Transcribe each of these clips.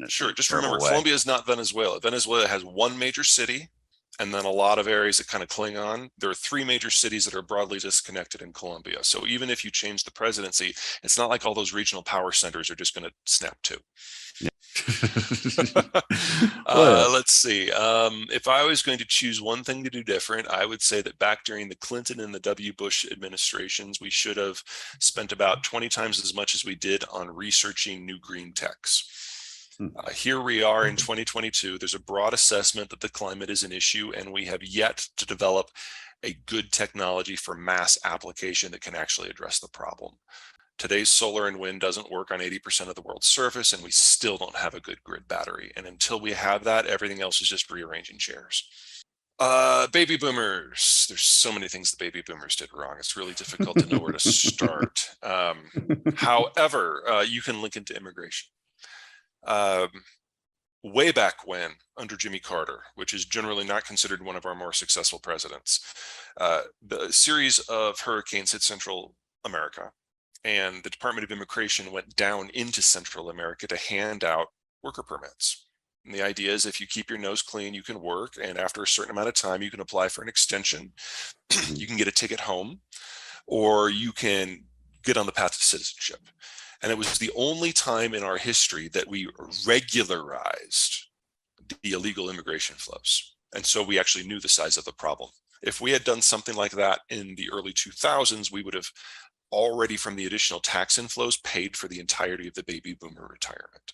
Sure. a Just terrible remember, way. Colombia is not Venezuela. Venezuela has one major city and then a lot of areas that kind of cling on. There are three major cities that are broadly disconnected in Colombia. So even if you change the presidency, it's not like all those regional power centers are just going to snap to. Yeah. Well, Let's see. If I was going to choose one thing to do different, I would say that back during the Clinton and the W. Bush administrations, we should have spent about 20 times as much as we did on researching new green techs. Here we are in 2022. There's a broad assessment that the climate is an issue, and we have yet to develop a good technology for mass application that can actually address the problem. Today's solar and wind doesn't work on 80% of the world's surface, and we still don't have a good grid battery. And until we have that, everything else is just rearranging chairs. Baby boomers. There's so many things the baby boomers did wrong. It's really difficult to know where to start. However, you can link into immigration. Way back when, under Jimmy Carter, which is generally not considered one of our more successful presidents, the series of hurricanes hit Central America, and the Department of Immigration went down into Central America to hand out worker permits. And the idea is if you keep your nose clean, you can work, and after a certain amount of time, you can apply for an extension. You can get a ticket home, or you can get on the path to citizenship. And it was the only time in our history that we regularized the illegal immigration flows. And so we actually knew the size of the problem. If we had done something like that in the early 2000s, we would have already, from the additional tax inflows, paid for the entirety of the baby boomer retirement.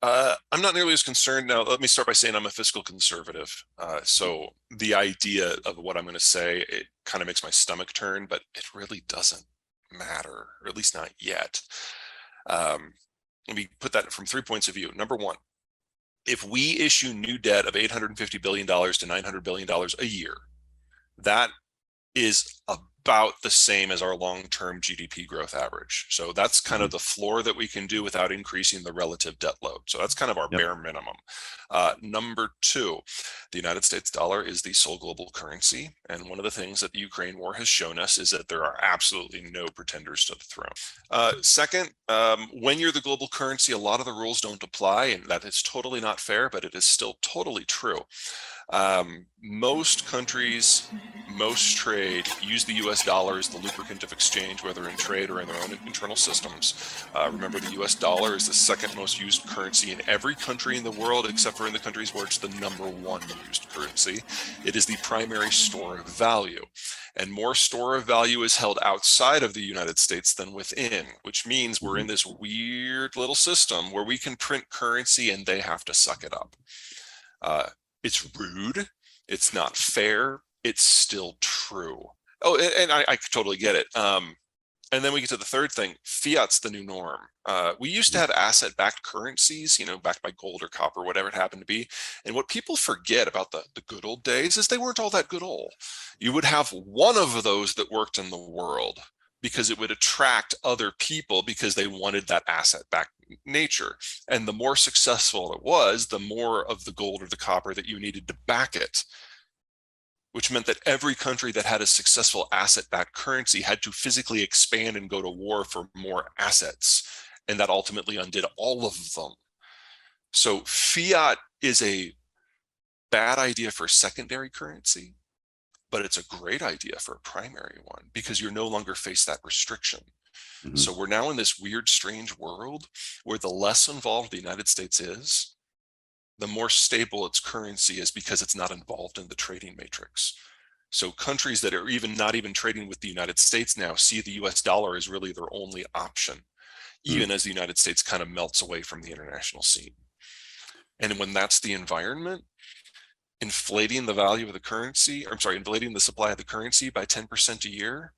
I'm not nearly as concerned. Now, let me start by saying I'm a fiscal conservative. So the idea of what I'm going to say, it kind of makes my stomach turn, but it really doesn't matter, or at least not yet. Let me put that from 3 points of view. Number one, if we issue new debt of $850 billion to $900 billion a year, that is about the same as our long-term GDP growth average. So that's kind of the floor that we can do without increasing the relative debt load. So that's kind of our bare minimum. Number two, the United States dollar is the sole global currency. And one of the things that the Ukraine war has shown us is that there are absolutely no pretenders to the throne. Second, when you're the global currency, a lot of the rules don't apply, and that is totally not fair, but it is still totally true. Most countries, most trade use the US dollar as the lubricant of exchange, whether in trade or in their own internal systems. Remember, the US dollar is the second most used currency in every country in the world, except for in the countries where it's the #1 used currency. It is the primary store of value. And more store of value is held outside of the United States than within, which means we're in this weird little system where we can print currency and they have to suck it up. It's rude. It's not fair. It's still true. Oh, and I totally get it. And then we get to the third thing. Fiat's the new norm. We used to have asset-backed currencies, backed by gold or copper, whatever it happened to be. And what people forget about the good old days is they weren't all that good old. You would have one of those that worked in the world because it would attract other people because they wanted that asset-backed nature. And the more successful it was, the more of the gold or the copper that you needed to back it, which meant that every country that had a successful asset-backed currency had to physically expand and go to war for more assets. And that ultimately undid all of them. So fiat is a bad idea for secondary currency, but it's a great idea for a primary one because you're no longer face that restriction. So we're now in this weird, strange world where the less involved the United States is, the more stable its currency is because it's not involved in the trading matrix. So countries that are not even trading with the United States now see the US dollar as really their only option, even as the United States kind of melts away from the international scene. And when that's the environment, inflating the value of the currency, inflating the supply of the currency by 10% a year,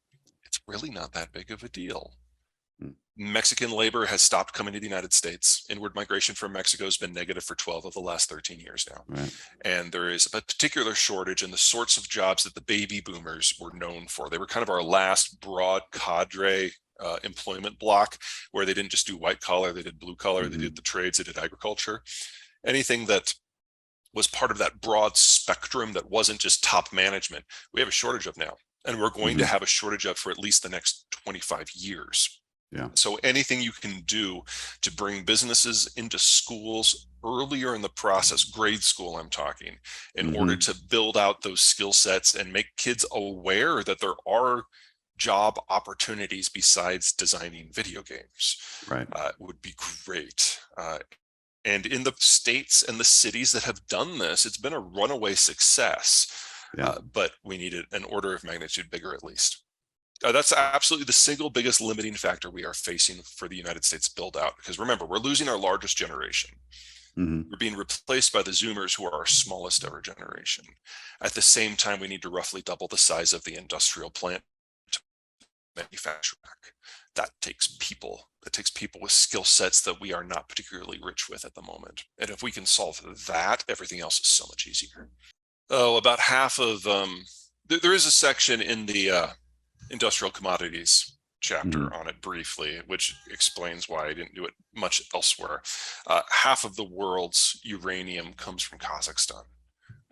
it's really not that big of a deal. Mexican labor has stopped coming to the United States. Inward migration from Mexico has been negative for 12 of the last 13 years now. Right. And there is a particular shortage in the sorts of jobs that the baby boomers were known for. They were kind of our last broad cadre employment block where they didn't just do white collar, they did blue collar, they did the trades, they did agriculture. Anything that was part of that broad spectrum that wasn't just top management, we have a shortage of now. And we're going to have a shortage of for at least the next 25 years. Yeah. So anything you can do to bring businesses into schools earlier in the process, grade school, I'm talking, in order Hmm. to build out those skill sets and make kids aware that there are job opportunities besides designing video games, Right. would be great. And in the states and the cities that have done this, it's been a runaway success, Yeah. but we need it an order of magnitude bigger at least. That's absolutely the single biggest limiting factor we are facing for the United States build out. Because remember, we're losing our largest generation. Hmm. We're being replaced by the Zoomers, who are our smallest ever generation. At the same time, we need to roughly double the size of the industrial plant to manufacture. That takes people. That takes people with skill sets that we are not particularly rich with at the moment. And if we can solve that, everything else is so much easier. Oh, about half of there is a section in the industrial commodities Hmm. chapter on it briefly, which explains why I didn't do it much elsewhere. Half of the world's uranium comes from Kazakhstan.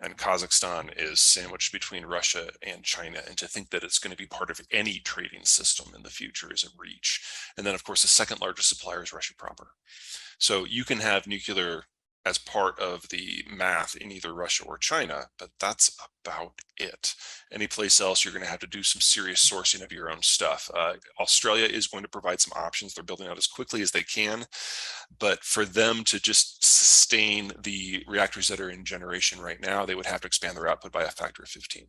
And Kazakhstan is sandwiched between Russia and China. And to think that it's going to be part of any trading system in the future is a reach. And then, of course, the second largest supplier is Russia proper. So you can have nuclear as part of the math in either Russia or China, but that's about it. Any place else, you're going to have to do some serious sourcing of your own stuff. Australia is going to provide some options. They're building out as quickly as they can, but for them to just sustain the reactors that are in generation right now, they would have to expand their output by a factor of 15.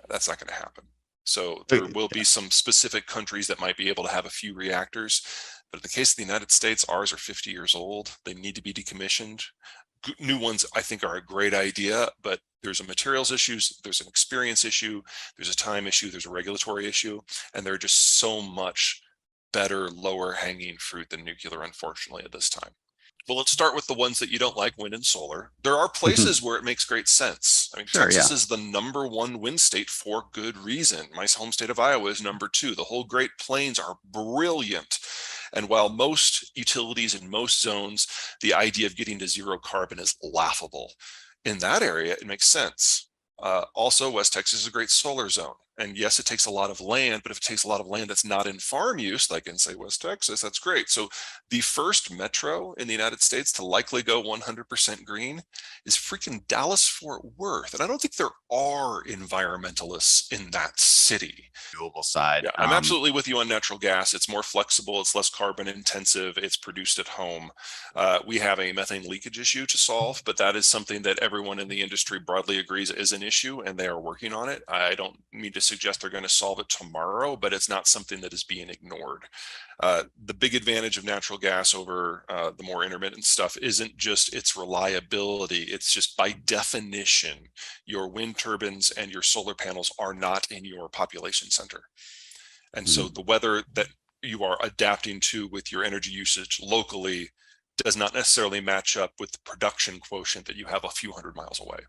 That's not going to happen. So there will be some specific countries that might be able to have a few reactors, but in the case of the United States, ours are 50 years old. They need to be decommissioned. New ones, I think, are a great idea, but there's a materials issues, there's an experience issue, there's a time issue, there's a regulatory issue, and they're just so much better lower hanging fruit than nuclear, unfortunately, at this time. Well, let's start with the ones that you don't like, wind and solar. There are places where it makes great sense. I mean, Sure. Texas Yeah. is the #1 wind state for good reason. My home state of Iowa is #2. The whole Great Plains are brilliant. And while most utilities in most zones, the idea of getting to zero carbon is laughable, in that area, it makes sense. Also, West Texas is a great solar zone. And yes, it takes a lot of land, but if it takes a lot of land that's not in farm use, like in, say, West Texas, that's great. So the first metro in the United States to likely go 100% green is freaking Dallas Fort Worth. And I don't think there are environmentalists in that city. Renewable side. Yeah, I'm absolutely with you on natural gas. It's more flexible, it's less carbon intensive, it's produced at home. We have a methane leakage issue to solve, but that is something that everyone in the industry broadly agrees is an issue, and they are working on it. I don't mean to suggest they're going to solve it tomorrow, but it's not something that is being ignored. The big advantage of natural gas over the more intermittent stuff isn't just its reliability, it's just by definition, your wind turbines and your solar panels are not in your population center. And so Mhm. the weather that you are adapting to with your energy usage locally does not necessarily match up with the production quotient that you have a few hundred miles away.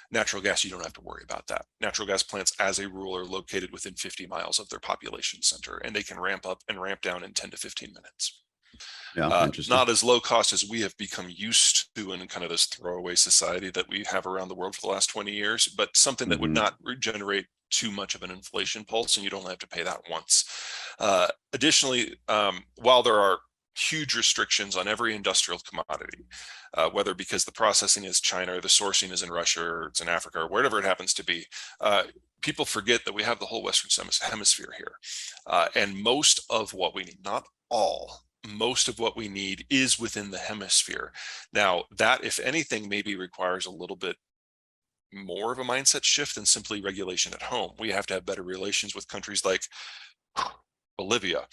Natural gas, you don't have to worry about that. Natural gas plants, as a rule, are located within 50 miles of their population center, and they can ramp up and ramp down in 10 to 15 minutes. Yeah. Interesting. Not as low cost as we have become used to in kind of this throwaway society that we have around the world for the last 20 years, but something that would Hmm. not regenerate too much of an inflation pulse, and you'd only have to pay that once. Additionally, while there are huge restrictions on every industrial commodity, whether because the processing is China or the sourcing is in Russia or it's in Africa or wherever it happens to be, people forget that we have the whole Western hemisphere here. And most of what we need, not all, most of what we need is within the hemisphere. Now, that, if anything, maybe requires a little bit more of a mindset shift than simply regulation at home. We have to have better relations with countries like Bolivia,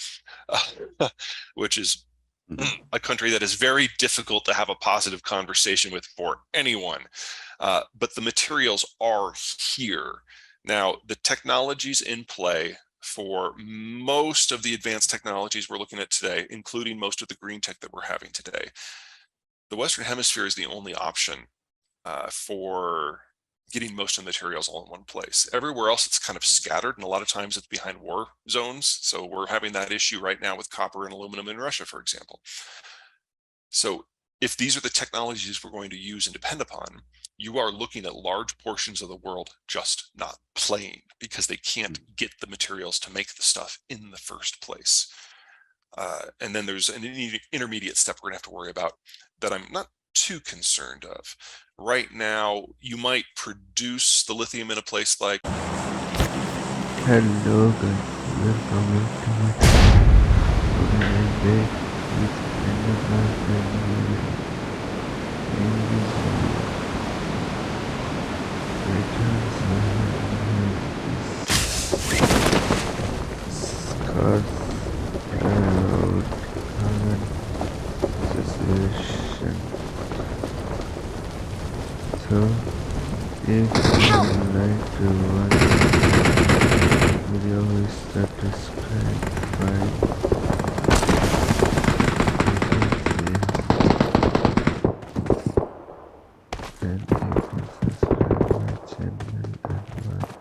which is Hmm. a country that is very difficult to have a positive conversation with for anyone. But the materials are here. Now, the technologies in play for most of the advanced technologies we're looking at today, including most of the green tech that we're having today, the Western Hemisphere is the only option for getting most of the materials all in one place. Everywhere else, it's kind of scattered, and a lot of times it's behind war zones. So we're having that issue right now with copper and aluminum in Russia, for example. So if these are the technologies we're going to use and depend upon, you are looking at large portions of the world just not playing because they can't get the materials to make the stuff in the first place. And then there's an intermediate step we're gonna have to worry about that I'm not too concerned of. Right now, you might produce the lithium in a place like Hello guys, welcome back to my channel. Today I'm back with another brand new video. In this video, Scarf Road Common Association. So, if you would like to watch video, is subscribe by and you can subscribe my channel and watch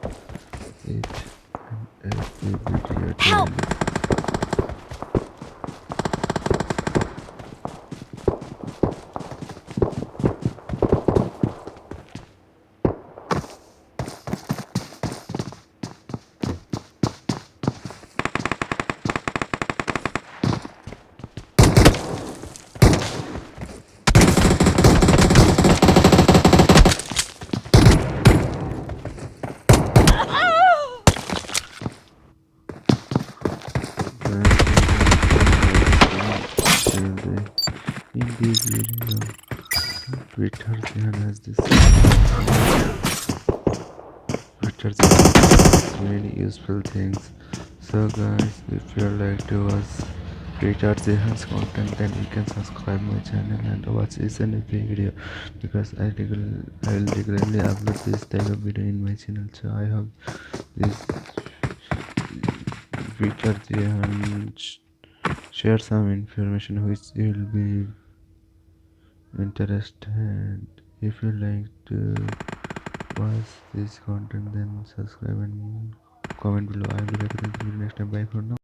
each and every video daily. In this video, Twitter has this Twitter has many useful things. So guys, if you like to watch Twitter Jehan's content, then you can subscribe my channel and watch each and every video, because I will regularly upload this type of video in my channel. So I hope this Twitter Jehan share some information which you will be interested. If you like to watch this content, then subscribe and comment below. I will be back with the video next time. Bye for now.